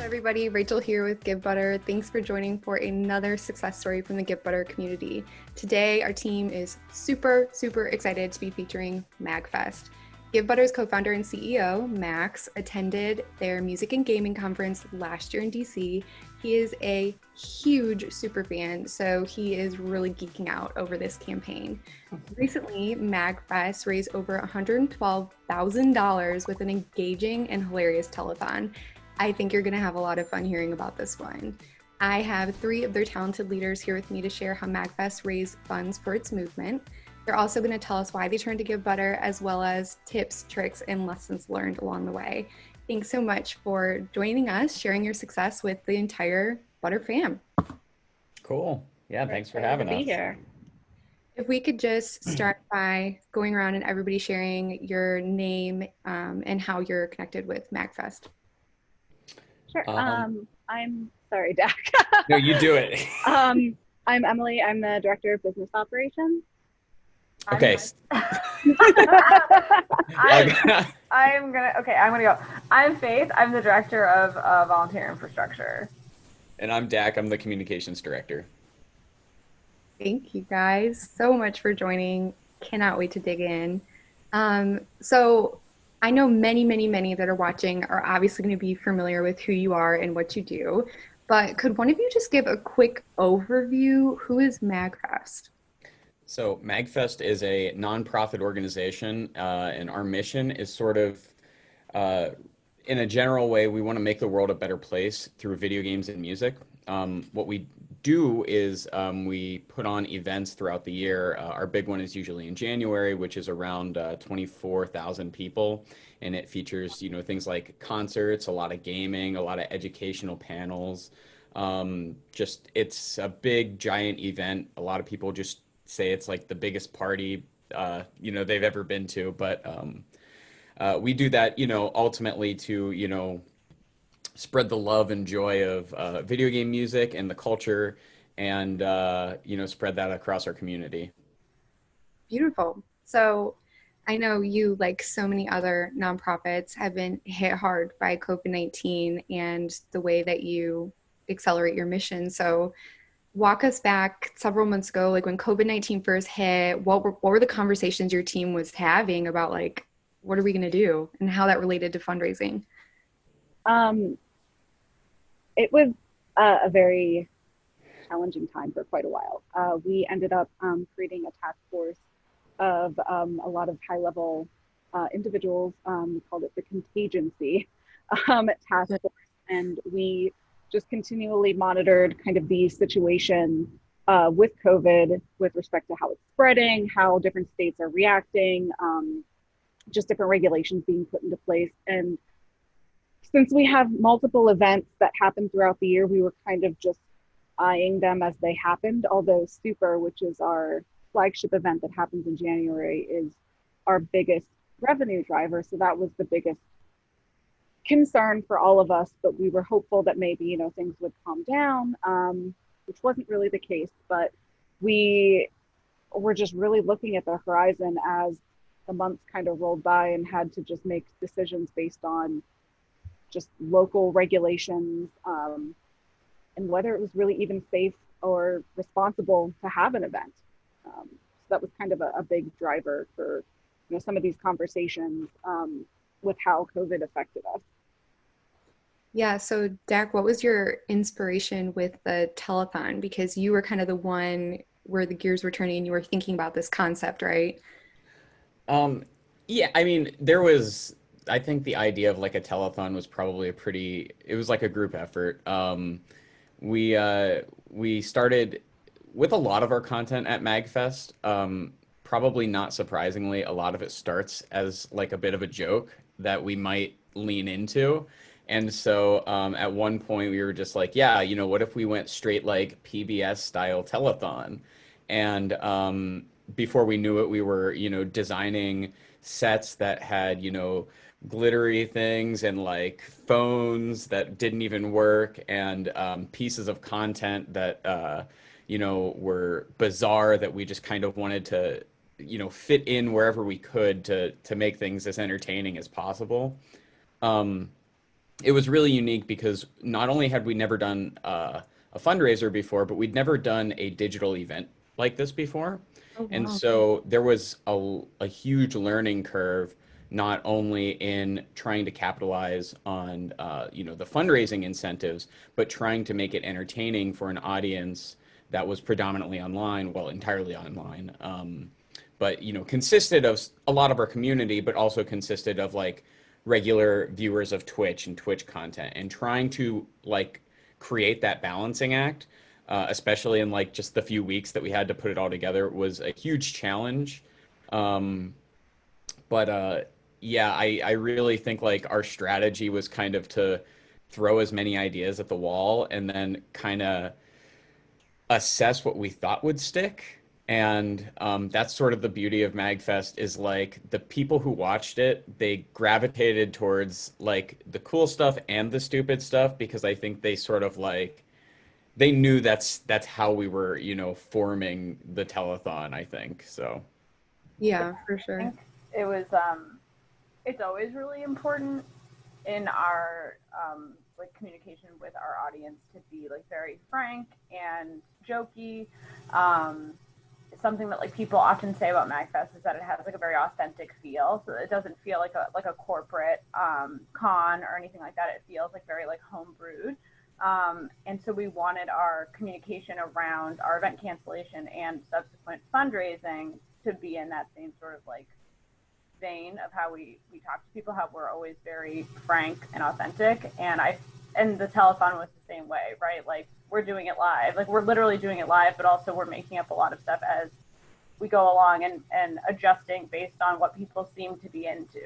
Everybody, Rachel here with Givebutter. Thanks for joining for another success story from the Givebutter community. Today, our team is super excited to be featuring MAGFest. Givebutter's co-founder and CEO, Max, attended their music and gaming conference last year in DC. He is a huge super fan, so he is really geeking out over this campaign. Recently, MAGFest raised over $112,000 with an engaging and hilarious telethon. I think you're going to have a lot of fun hearing about this one. I have three of their talented leaders here with me to share how MAGFest raised funds for its movement. They're also going to tell us why they turned to Givebutter, as well as tips, tricks, and lessons learned along the way. Thanks so much for joining us, sharing your success with the entire Butter fam. Cool. Yeah, thanks for having us. Here. If we could just start by going around and everybody sharing your name and how you're connected with MAGFest. Sure. I'm sorry, Dak. No, you do it. I'm Emily. I'm the director of business operations. Okay. I'm gonna go. I'm Faith. I'm the director of volunteer infrastructure. And I'm Dak. I'm the communications director. Thank you guys so much for joining. Cannot wait to dig in. So I know many that are watching are obviously going to be familiar with who you are and what you do, but could one of you just give a quick overview? Who is MAGFest? So MAGFest is a nonprofit organization, and our mission is sort of, in a general way, we want to make the world a better place through video games and music. What we do is we put on events throughout the year. Our big one is usually in January, which is around 24,000 people, and it features things like concerts, a lot of gaming, a lot of educational panels. It's a big giant event. A lot of people just say it's like the biggest party they've ever been to, but we do that ultimately to spread the love and joy of video game music and the culture, and spread that across our community. Beautiful. So I know you, like so many other nonprofits, have been hit hard by COVID-19 and the way that you accelerate your mission. So walk us back several months ago, like when COVID-19 first hit, what were the conversations your team was having about, like, what are we going to do, and how that related to fundraising? It was a very challenging time for quite a while. We ended up creating a task force of a lot of high-level individuals. We called it the Contingency Task Force, and we just continually monitored kind of the situation with COVID with respect to how it's spreading, how different states are reacting, just different regulations being put into place. And since we have multiple events that happen throughout the year, we were kind of just eyeing them as they happened, although Super, which is our flagship event that happens in January, is our biggest revenue driver. So that was the biggest concern for all of us, but we were hopeful that maybe things would calm down, which wasn't really the case. But we were just really looking at the horizon as the months kind of rolled by, and had to just make decisions based on just local regulations, and whether it was really even safe or responsible to have an event. So that was kind of a big driver for some of these conversations with how COVID affected us. Yeah, so Dak, what was your inspiration with the telethon? Because you were kind of the one where the gears were turning and you were thinking about this concept, right? Yeah, I mean, I think the idea of like a telethon was probably it was like a group effort. We started with a lot of our content at MAGFest. Probably not surprisingly, a lot of it starts as like a bit of a joke that we might lean into. And so at one point we were just like, yeah, what if we went straight like PBS style telethon? And before we knew it, we were, designing sets that had, glittery things and like phones that didn't even work, and pieces of content that, were bizarre, that we just kind of wanted to, fit in wherever we could to make things as entertaining as possible. it was really unique because not only had we never done a fundraiser before, but we'd never done a digital event like this before. Oh, And wow. so there was a huge learning curve, not only in trying to capitalize on the fundraising incentives, but trying to make it entertaining for an audience that was predominantly online, well, entirely online. But consisted of a lot of our community, but also consisted of like regular viewers of Twitch and Twitch content, and trying to like create that balancing act, especially in like just the few weeks that we had to put it all together, was a huge challenge. Um, but yeah, I really think like our strategy was kind of to throw as many ideas at the wall and then kind of assess what we thought would stick. And that's sort of the beauty of MAGFest, is like the people who watched it, they gravitated towards like the cool stuff and the stupid stuff, because I think they sort of like they knew that's how we were, forming the telethon, I think. So Yeah, for I sure. think it was it's always really important in our like communication with our audience to be like very frank and jokey. Something that like people often say about MAGFest is that it has like a very authentic feel, so it doesn't feel like a corporate con or anything like that. It feels like very like homebrewed. And so we wanted our communication around our event cancellation and subsequent fundraising to be in that same sort of like vein of how we talk to people, how we're always very frank and authentic. And the telethon was the same way, right? Like we're doing it live, like we're literally doing it live, but also we're making up a lot of stuff as we go along and adjusting based on what people seem to be into.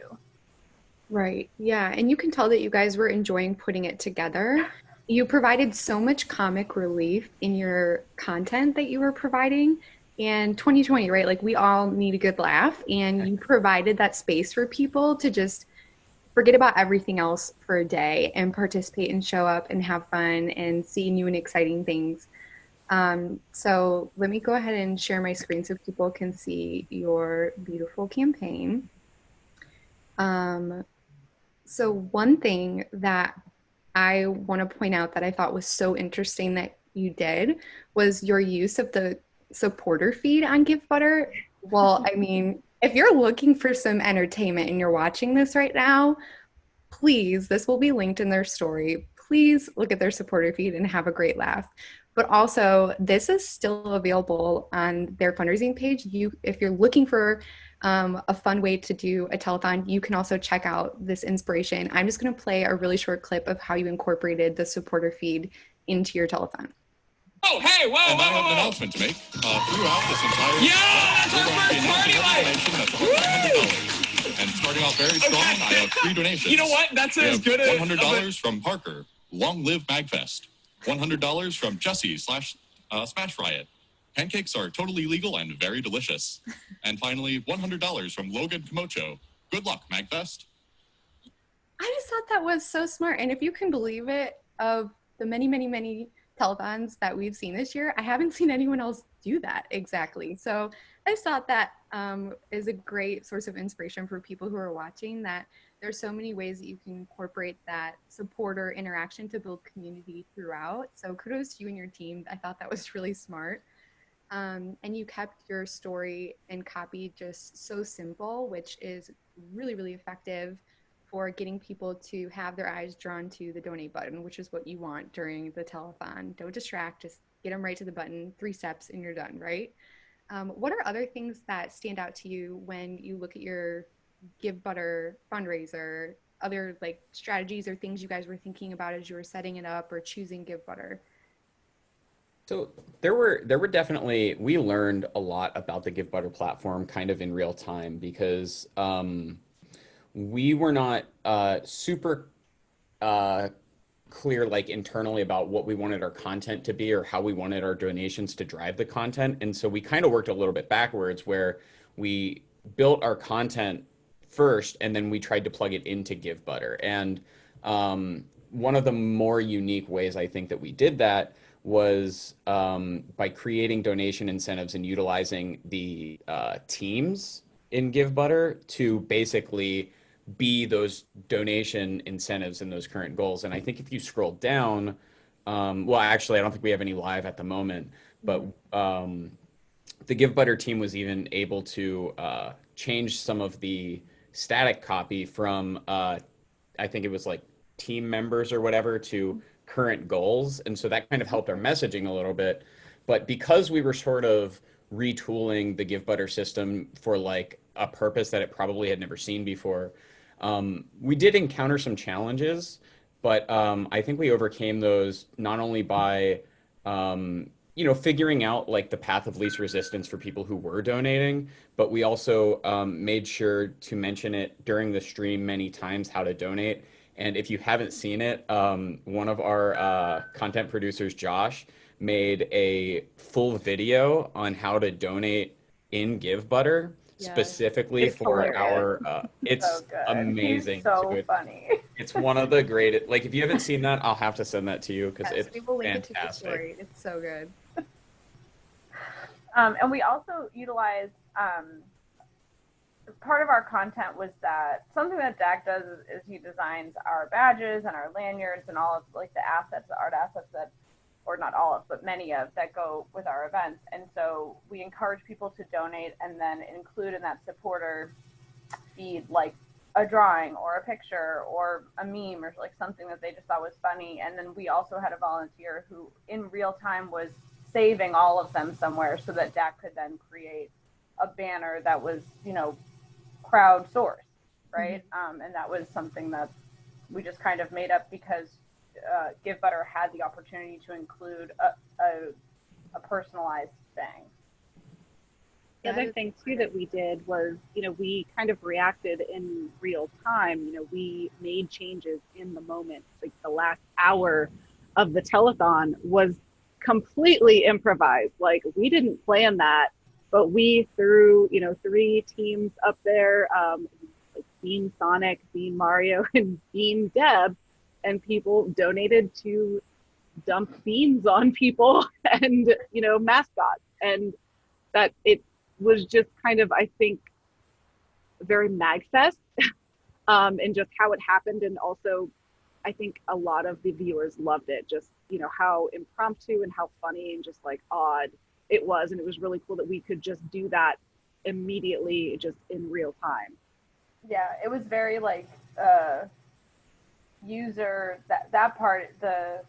Right. Yeah. And you can tell that you guys were enjoying putting it together. You provided so much comic relief in your content that you were providing. And 2020, right? Like we all need a good laugh. And you provided that space for people to just forget about everything else for a day and participate and show up and have fun and see new and exciting things. So let me go ahead and share my screen so people can see your beautiful campaign. Um, so one thing that I want to point out that I thought was so interesting that you did was your use of the supporter feed on Givebutter. Well, I mean, if you're looking for some entertainment and you're watching this right now, please, this will be linked in their story. Please look at their supporter feed and have a great laugh. But also, this is still available on their fundraising page. If you're looking for a fun way to do a telethon, you can also check out this inspiration. I'm just going to play a really short clip of how you incorporated the supporter feed into your telethon. Oh, hey, whoa, And whoa, I have an whoa. announcement to make. Throughout this entire Yo, that's our first party light. And starting off very strong, I have 3 donations. You know what? That's as good as $100 from Parker. Long live MAGFest. $100 from Jesse / Smash Riot. Pancakes are totally legal and very delicious. And finally, $100 from Logan Camacho. Good luck, MAGFest. I just thought that was so smart. And if you can believe it, of the many, many, many telethons that we've seen this year, I haven't seen anyone else do that exactly. So I just thought that is a great source of inspiration for people who are watching, that there's so many ways that you can incorporate that supporter interaction to build community throughout. So kudos to you and your team. I thought that was really smart. And you kept your story and copy just so simple, which is really, really effective for getting people to have their eyes drawn to the donate button, which is what you want during the telethon. Don't distract, just get them right to the button, 3 steps and you're done, right? What are other things that stand out to you when you look at your Givebutter fundraiser, other like strategies or things you guys were thinking about as you were setting it up or choosing Givebutter? So there were definitely, we learned a lot about the Givebutter platform kind of in real time, because we were not super clear like internally about what we wanted our content to be or how we wanted our donations to drive the content. And so we kind of worked a little bit backwards, where we built our content first and then we tried to plug it into Givebutter. And one of the more unique ways I think that we did that was by creating donation incentives and utilizing the teams in Givebutter to basically be those donation incentives and those current goals. And I think if you scroll down, well, actually, I don't think we have any live at the moment, but the Givebutter team was even able to change some of the static copy from, I think it was like team members or whatever, to current goals. And so that kind of helped our messaging a little bit. But because we were sort of retooling the Givebutter system for like a purpose that it probably had never seen before, we did encounter some challenges, but I think we overcame those not only by figuring out like the path of least resistance for people who were donating, but we also made sure to mention it during the stream many times how to donate. And if you haven't seen it, one of our content producers, Josh, made a full video on how to donate in Givebutter specifically It's for hilarious. our, it's So good. amazing. He's so So funny. it's one of the greatest, like if you haven't seen that, I'll have to send that to you because Yes, it's we will link it to the fantastic. story. It's so good. And we also utilized part of our content was that something that Dak does is he designs our badges and our lanyards and all of like the assets, the art assets that, or not all of, but many of that go with our events. And so we encourage people to donate and then include in that supporter feed like a drawing or a picture or a meme or like something that they just thought was funny. And then we also had a volunteer who in real time was saving all of them somewhere so that Dak could then create a banner that was, crowdsourced, right? And that was something that we just kind of made up because Givebutter had the opportunity to include a personalized thing. The other thing too that we did was, we kind of reacted in real time. We made changes in the moment. Like the last hour of the telethon was completely improvised. Like we didn't plan that, but we threw, 3 teams up there, like Bean Sonic, Bean Mario, and Bean Deb, and people donated to dump beans on people and, mascots. And that it was just kind of, I think, very MAGFest and just how it happened. And also, I think a lot of the viewers loved it, just, how impromptu and how funny and just like odd it was. And it was really cool that we could just do that immediately, just in real time. Yeah, it was very like user, that part, the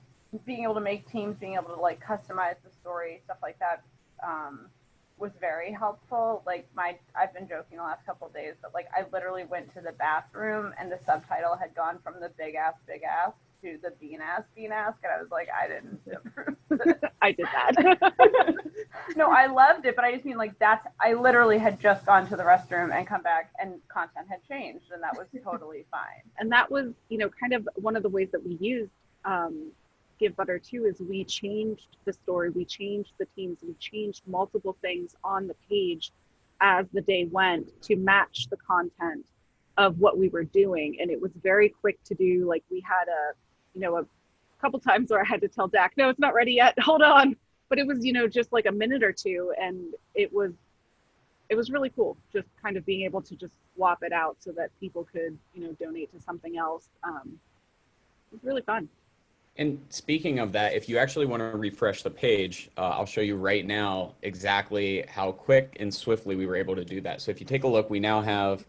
being able to make teams, being able to like customize the story, stuff like that, was very helpful. Like I've been joking the last couple of days, but like I literally went to the bathroom and the subtitle had gone from the big ass to the bean ass, and I was like, I didn't approve this. I did that. No, I loved it, but I just mean like I literally had just gone to the restroom and come back and content had changed, and that was totally fine. And that was, kind of one of the ways that we used Givebutter too, is we changed the story, we changed the teams, we changed multiple things on the page as the day went to match the content of what we were doing. And it was very quick to do. Like we had a couple times where I had to tell Dak, no, it's not ready yet, hold on. But it was, just like a minute or two, and it was really cool, just kind of being able to just swap it out so that people could, donate to something else. It was really fun. And speaking of that, if you actually want to refresh the page, I'll show you right now exactly how quick and swiftly we were able to do that. So if you take a look, we now have,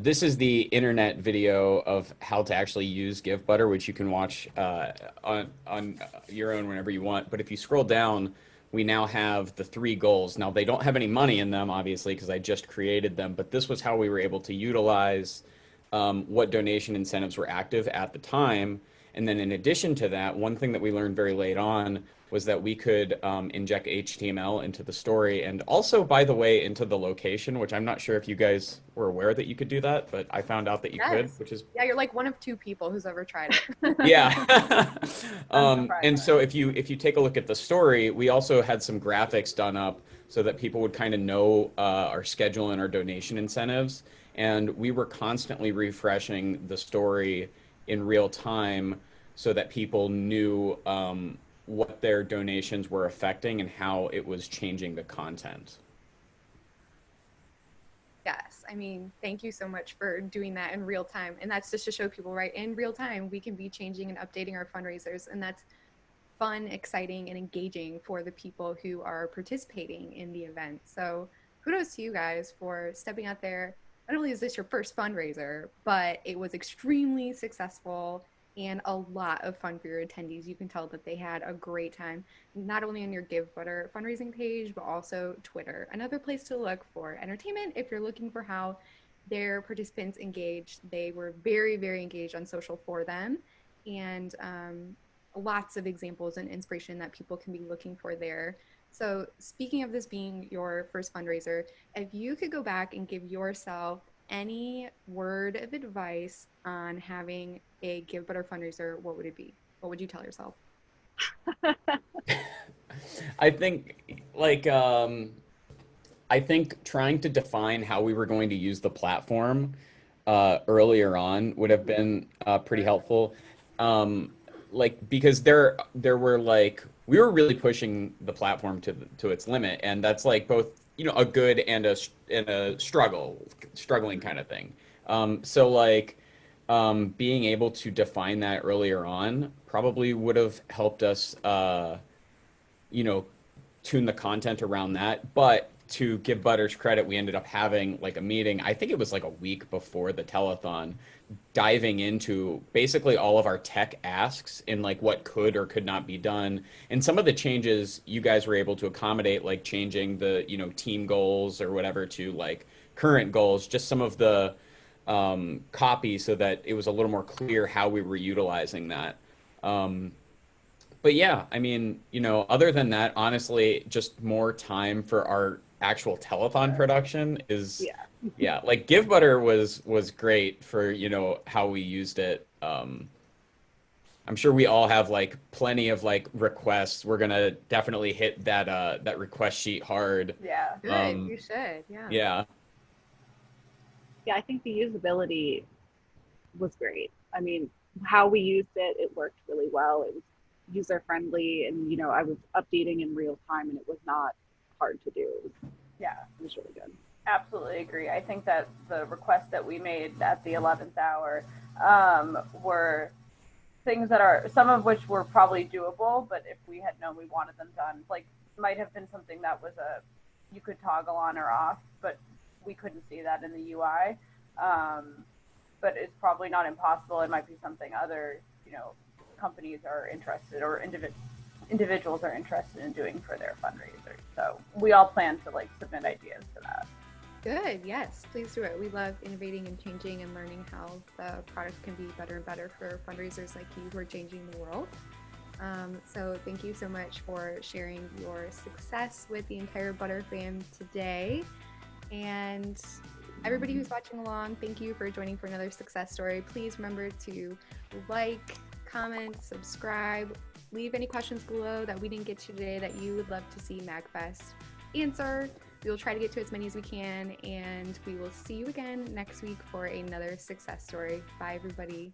this is the internet video of how to actually use Givebutter, which you can watch on your own whenever you want. But if you scroll down, we now have the 3 goals. Now, they don't have any money in them, obviously, because I just created them. But this was how we were able to utilize what donation incentives were active at the time. And then in addition to that, one thing that we learned very late on was that we could inject HTML into the story, and also, by the way, into the location, which I'm not sure if you guys were aware that you could do that, but I found out that you could, which is... Yeah, you're like one of 2 people who's ever tried it. Yeah. And so if you take a look at the story, we also had some graphics done up so that people would kind of know our schedule and our donation incentives. And we were constantly refreshing the story in real time so that people knew what their donations were affecting and how it was changing the content. Yes, I mean, thank you so much for doing that in real time. And that's just to show people, right, in real time, we can be changing and updating our fundraisers. And that's fun, exciting, and engaging for the people who are participating in the event. So kudos to you guys for stepping out there. Not only is this your first fundraiser, but it was extremely successful and a lot of fun for your attendees. You can tell that they had a great time, not only on your Givebutter fundraising page, but also Twitter. Another place to look for entertainment if you're looking for how their participants engaged. They were very, very engaged on social for them. And lots of examples and inspiration that people can be looking for there. So speaking of this being your first fundraiser, if you could go back and give yourself any word of advice on having a Givebutter fundraiser, what would it be? What would you tell yourself? I think I think trying to define how we were going to use the platform earlier on would have been pretty helpful. Because there were we were really pushing the platform to its limit, and that's both a good and a struggling kind of thing. Being able to define that earlier on probably would have helped us tune the content around that. But to give Butter's credit, we ended up having a meeting, I think it was a week before the telethon, diving into basically all of our tech asks in what could or could not be done. And some of the changes you guys were able to accommodate, changing the, team goals or whatever to current goals, just some of the copy so that it was a little more clear how we were utilizing that. But yeah, I mean, other than that, honestly, just more time for our actual telethon production is, yeah, Givebutter was great for, how we used it. I'm sure we all have plenty of requests. We're gonna definitely hit that request sheet hard. Yeah. Good, you should, yeah. Yeah. Yeah, I think the usability was great. I mean, how we used it, it worked really well. It was user friendly, and I was updating in real time, and it was not hard to do. It was really good. Absolutely agree. I think that the requests that we made at the 11th hour were things that are, some of which were probably doable, but if we had known we wanted them done, might have been something that was you could toggle on or off, but we couldn't see that in the UI. But it's probably not impossible. It might be something other, companies are interested, or individuals are interested in doing for their fundraisers. So we all plan to submit ideas to that. Good, yes, please do it. We love innovating and changing and learning how the product can be better and better for fundraisers like you who are changing the world. So thank you so much for sharing your success with the entire Butter fam today. And everybody who's watching along, thank you for joining for another success story. Please remember to comment, subscribe, leave any questions below that we didn't get to today that you would love to see MAGFest answer. We will try to get to as many as we can, and we will see you again next week for another success story. Bye, everybody.